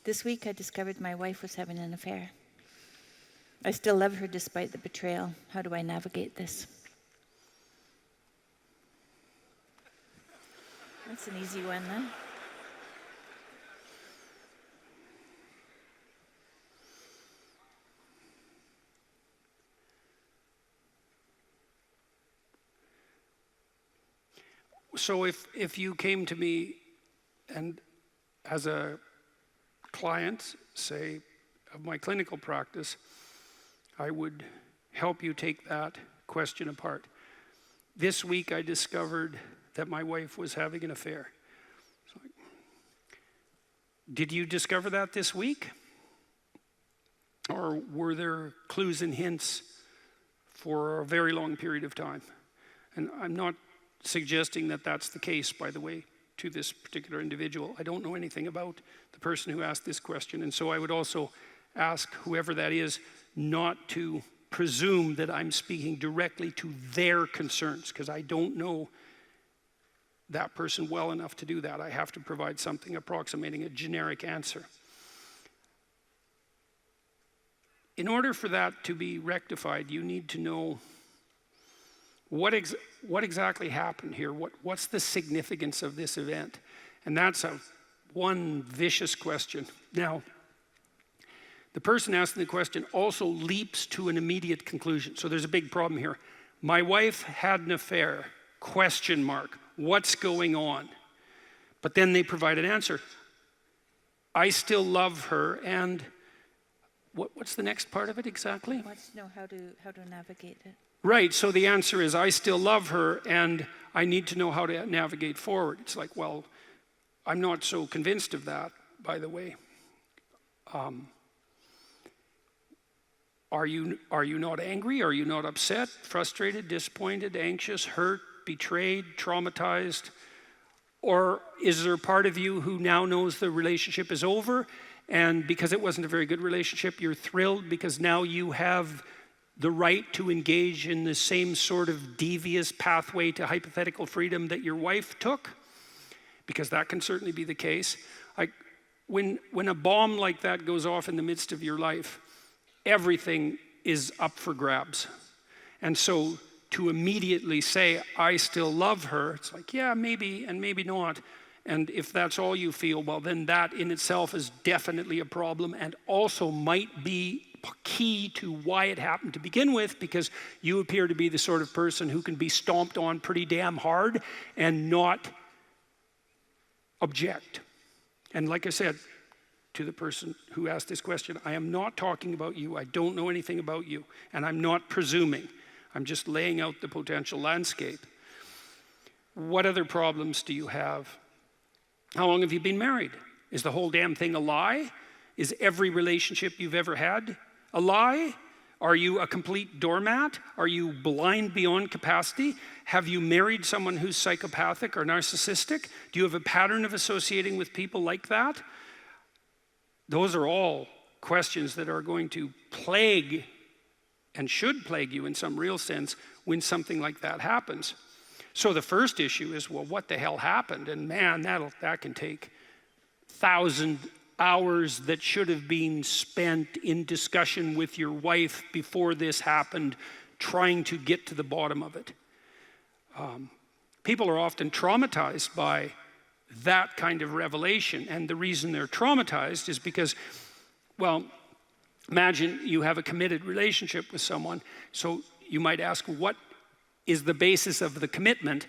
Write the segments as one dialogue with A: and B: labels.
A: This week I discovered my wife was having an affair. I still love her despite the betrayal. How do I navigate this? That's an easy one, then.
B: So if you came to me and as a client, say, of my clinical practice, I would help you take that question apart. This week I discovered that my wife was having an affair. So, did you discover that this week? Or were there clues and hints for a very long period of time? And I'm not suggesting that that's the case, by the way, to this particular individual. I don't know anything about the person who asked this question, and so I would also ask whoever that is not to presume that I'm speaking directly to their concerns, because I don't know that person well enough to do that. I have to provide something approximating a generic answer. In order for that to be rectified, you need to know what exactly happened here? What's the significance of this event? And that's one vicious question. Now, the person asking the question also leaps to an immediate conclusion. So there's a big problem here. My wife had an affair, question mark. What's going on? But then they provide an answer. I still love her, and what's the next part of it exactly?
A: He wants to know how to navigate it.
B: Right, so the answer is, I still love her, and I need to know how to navigate forward. It's like, well, I'm not so convinced of that, by the way. Are you not angry? Are you not upset, frustrated, disappointed, anxious, hurt, betrayed, traumatized? Or is there a part of you who now knows the relationship is over, and because it wasn't a very good relationship, you're thrilled because now you have the right to engage in the same sort of devious pathway to hypothetical freedom that your wife took? Because that can certainly be the case. When a bomb like that goes off in the midst of your life, everything is up for grabs. And so to immediately say, I still love her, it's like, yeah, maybe and maybe not. And if that's all you feel, well, then that in itself is definitely a problem, and also might be key to why it happened to begin with, because you appear to be the sort of person who can be stomped on pretty damn hard and not object. And like I said to the person who asked this question, I am not talking about you. I don't know anything about you, and I'm not presuming. I'm just laying out the potential landscape. What other problems do you have? How long have you been married? Is the whole damn thing a lie? Is every relationship you've ever had a lie? Are you a complete doormat? Are you blind beyond capacity? Have you married someone who's psychopathic or narcissistic? Do you have a pattern of associating with people like that? Those are all questions that are going to plague and should plague you in some real sense when something like that happens. So the first issue is, well, what the hell happened? And man, that can take 1,000 hours that should have been spent in discussion with your wife before this happened, trying to get to the bottom of it. People are often traumatized by that kind of revelation, and the reason they're traumatized is because, well, imagine you have a committed relationship with someone, so you might ask, what is the basis of the commitment?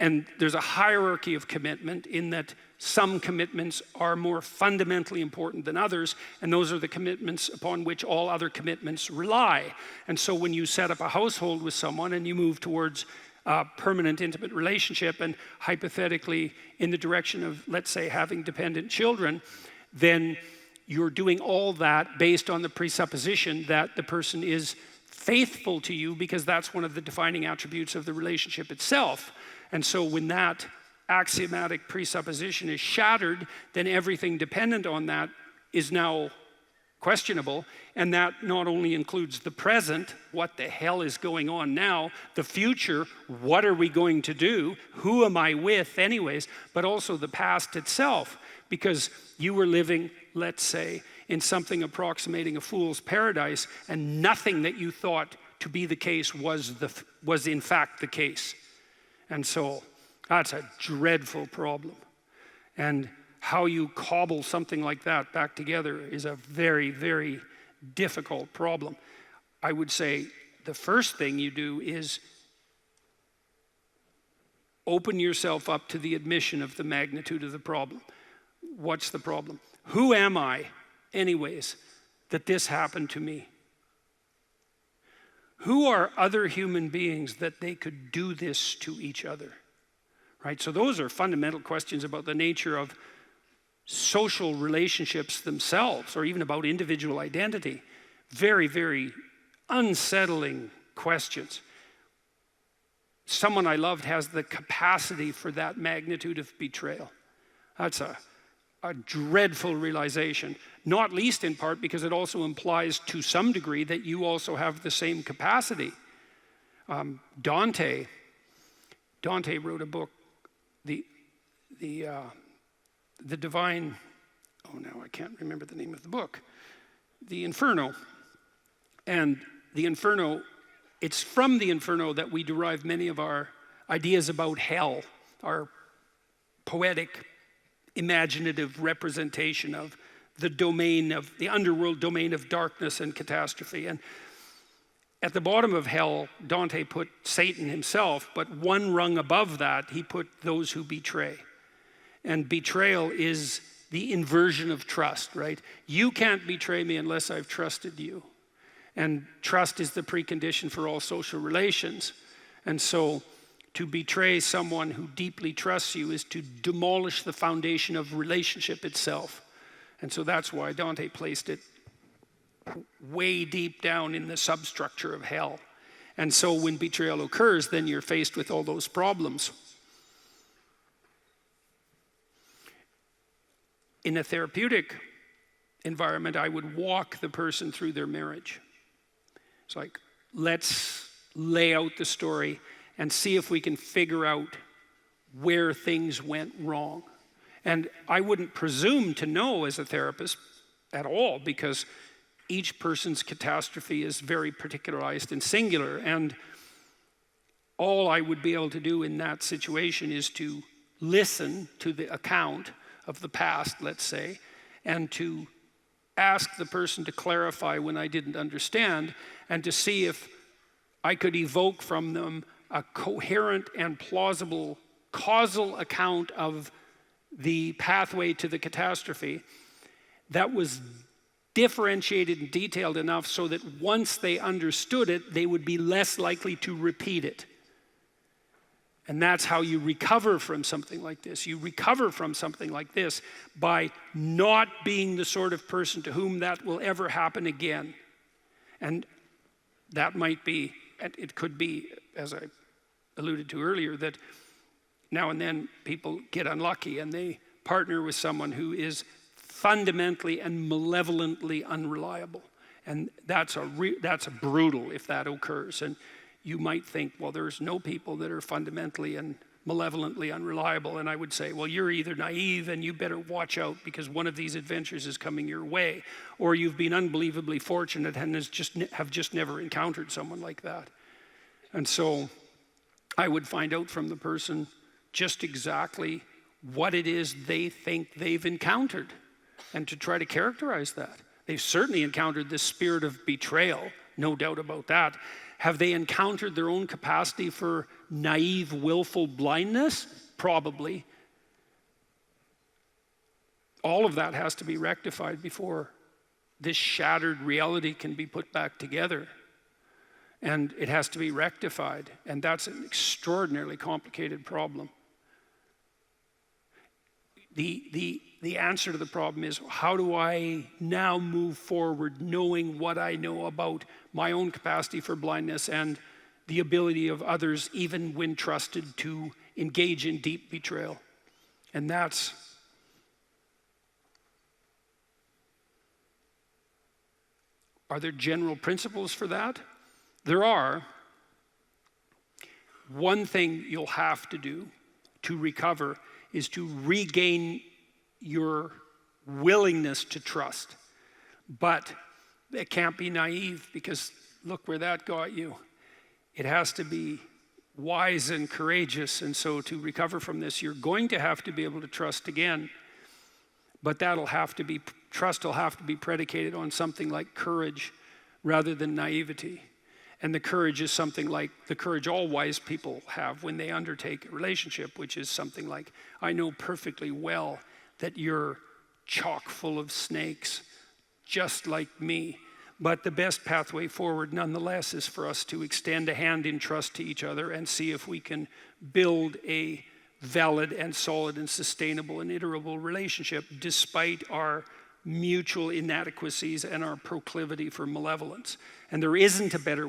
B: And there's a hierarchy of commitment in that some commitments are more fundamentally important than others, and those are the commitments upon which all other commitments rely. And so when you set up a household with someone and you move towards a permanent intimate relationship, and hypothetically in the direction of, let's say, having dependent children, then you're doing all that based on the presupposition that the person is faithful to you, because that's one of the defining attributes of the relationship itself. And so when that axiomatic presupposition is shattered, then everything dependent on that is now questionable. And that not only includes the present, what the hell is going on now, the future, what are we going to do, who am I with anyways, but also the past itself. because you were living, let's say, in something approximating a fool's paradise, and nothing that you thought to be the case was in fact the case. And so that's a dreadful problem. And how you cobble something like that back together is a very, very difficult problem. I would say the first thing you do is open yourself up to the admission of the magnitude of the problem. What's the problem? Who am I, anyways, that this happened to me? Who are other human beings that they could do this to each other? Right? So those are fundamental questions about the nature of social relationships themselves, or even about individual identity. Very, very unsettling questions. Someone I loved has the capacity for that magnitude of betrayal. That's a dreadful realization, not least in part because it also implies to some degree that you also have the same capacity. Dante wrote a book, the Divine, oh now I can't remember the name of the book, the Inferno. And the Inferno, it's from the Inferno that we derive many of our ideas about hell, our poetic, imaginative representation of the domain of the underworld domain of darkness and catastrophe. And at the bottom of hell, Dante put Satan himself, but one rung above that, he put those who betray. And betrayal is the inversion of trust, right? You can't betray me unless I've trusted you. And trust is the precondition for all social relations. And so to betray someone who deeply trusts you is to demolish the foundation of relationship itself. And so that's why Dante placed it way deep down in the substructure of hell. And so when betrayal occurs, then you're faced with all those problems. In a therapeutic environment, I would walk the person through their marriage. It's like, let's lay out the story and see if we can figure out where things went wrong. And I wouldn't presume to know as a therapist at all, because each person's catastrophe is very particularized and singular. And all I would be able to do in that situation is to listen to the account of the past, let's say, and to ask the person to clarify when I didn't understand, and to see if I could evoke from them a coherent and plausible causal account of the pathway to the catastrophe that was differentiated and detailed enough so that once they understood it, they would be less likely to repeat it. And that's how you recover from something like this. You recover from something like this by not being the sort of person to whom that will ever happen again. And that might be, it could be, as I alluded to earlier, that now and then people get unlucky and they partner with someone who is fundamentally and malevolently unreliable. And that's brutal if that occurs. And you might think, well, there's no people that are fundamentally and malevolently unreliable. And I would say, well, you're either naive and you better watch out because one of these adventures is coming your way, or you've been unbelievably fortunate and have just never encountered someone like that. And so I would find out from the person just exactly what it is they think they've encountered and to try to characterize that. They've certainly encountered this spirit of betrayal, no doubt about that. Have they encountered their own capacity for naive, willful blindness? Probably. All of that has to be rectified before this shattered reality can be put back together. And it has to be rectified, and that's an extraordinarily complicated problem. The answer to the problem is, how do I now move forward knowing what I know about my own capacity for blindness and the ability of others, even when trusted, to engage in deep betrayal? And that's are there general principles for that? There are. One thing you'll have to do to recover is to regain your willingness to trust. But it can't be naive, because look where that got you. It has to be wise and courageous. And so to recover from this, you're going to have to be able to trust again. But trust will have to be predicated on something like courage rather than naivety. And the courage is something like the courage all wise people have when they undertake a relationship, which is something like, I know perfectly well that you're chock full of snakes, just like me. But the best pathway forward, nonetheless, is for us to extend a hand in trust to each other and see if we can build a valid and solid and sustainable and iterable relationship despite our mutual inadequacies and our proclivity for malevolence. And there isn't a better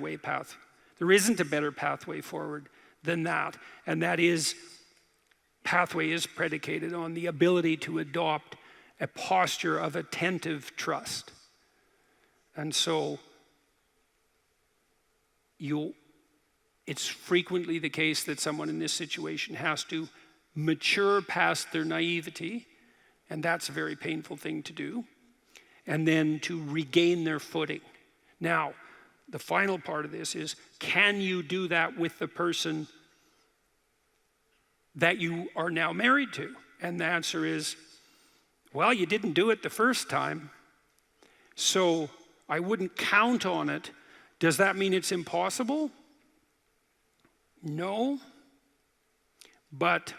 B: pathway forward than that. And pathway is predicated on the ability to adopt a posture of attentive trust. And so it's frequently the case that someone in this situation has to mature past their naivety, and that's a very painful thing to do, and then to regain their footing. Now, the final part of this is, can you do that with the person that you are now married to? And the answer is, well, you didn't do it the first time, so I wouldn't count on it. Does that mean it's impossible? No, but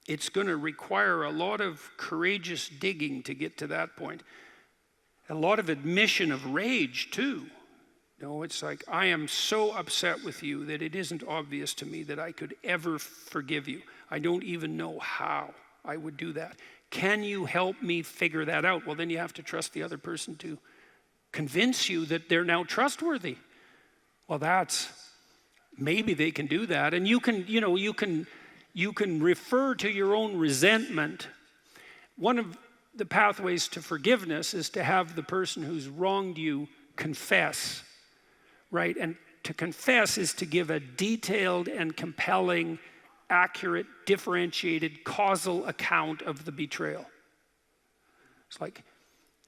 B: it's going to require a lot of courageous digging to get to that point. A lot of admission of rage, too. It's like, I am so upset with you that it isn't obvious to me that I could ever forgive you. I don't even know how I would do that. Can you help me figure that out? Well, then you have to trust the other person to convince you that they're now trustworthy. Well, maybe they can do that. And you can refer to your own resentment. One of the pathways to forgiveness is to have the person who's wronged you confess, right? And to confess is to give a detailed and compelling, accurate, differentiated, causal account of the betrayal. It's like,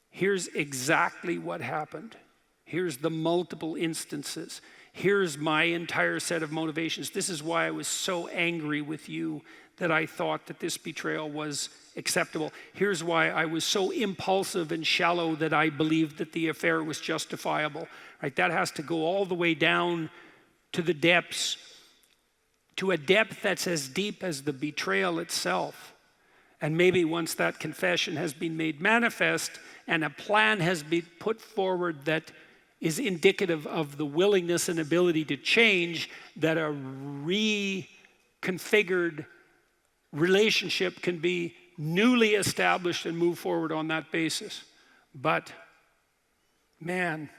B: here's exactly what happened. Here's the multiple instances. Here's my entire set of motivations. This is why I was so angry with you that I thought that this betrayal was acceptable. Here's why I was so impulsive and shallow that I believed that the affair was justifiable. Right? That has to go all the way down to the depths, to a depth that's as deep as the betrayal itself. And maybe once that confession has been made manifest and a plan has been put forward that is indicative of the willingness and ability to change, that a reconfigured relationship can be newly established and move forward on that basis. But, man,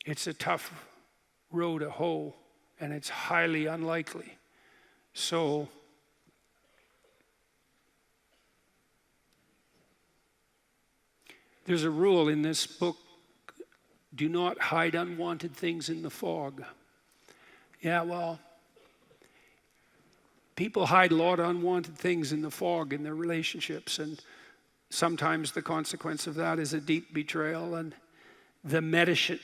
B: it's a tough row to hoe, and it's highly unlikely. So, there's a rule in this book: do not hide unwanted things in the fog. Yeah, well, people hide a lot of unwanted things in the fog in their relationships, and sometimes the consequence of that is a deep betrayal. And the medicine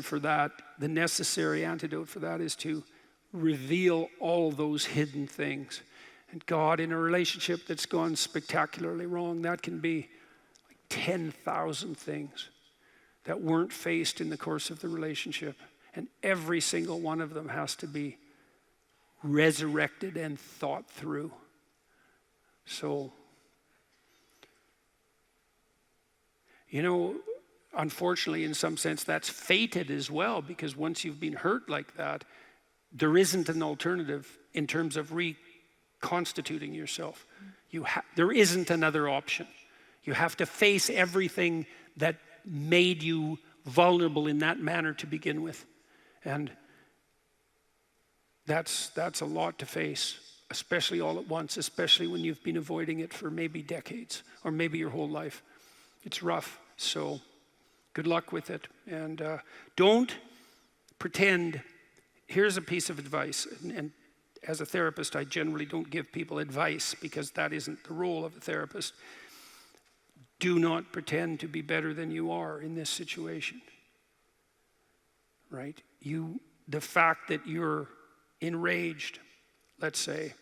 B: for that, the necessary antidote for that, is to reveal all those hidden things. And God, in a relationship that's gone spectacularly wrong, that can be 10,000 things that weren't faced in the course of the relationship. And every single one of them has to be resurrected and thought through. So, unfortunately, in some sense, that's fated as well, because once you've been hurt like that, there isn't an alternative in terms of reconstituting yourself. There isn't another option. You have to face everything that made you vulnerable in that manner to begin with. And that's a lot to face, especially all at once, especially when you've been avoiding it for maybe decades or maybe your whole life. It's rough. So good luck with it. And don't pretend. Here's a piece of advice, and as a therapist, I generally don't give people advice because that isn't the role of a therapist. Do not pretend to be better than you are in this situation, right? The fact that you're enraged, let's say,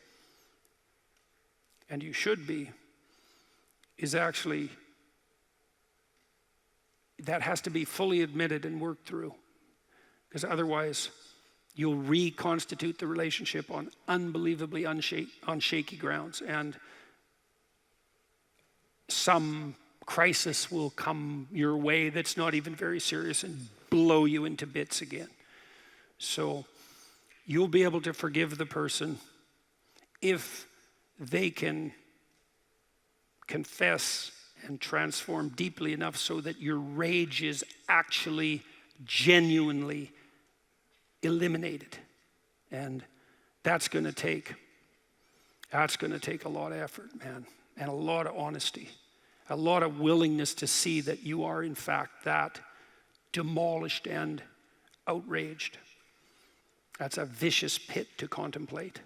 B: and you should be, is actually, that has to be fully admitted and worked through, because otherwise you'll reconstitute the relationship on unbelievably on shaky grounds, and some crisis will come your way that's not even very serious and blow you into bits again. So you'll be able to forgive the person if they can confess and transform deeply enough so that your rage is actually genuinely eliminated. And that's going to take a lot of effort, man, and a lot of honesty, a lot of willingness to see that you are in fact that demolished and outraged. That's a vicious pit to contemplate.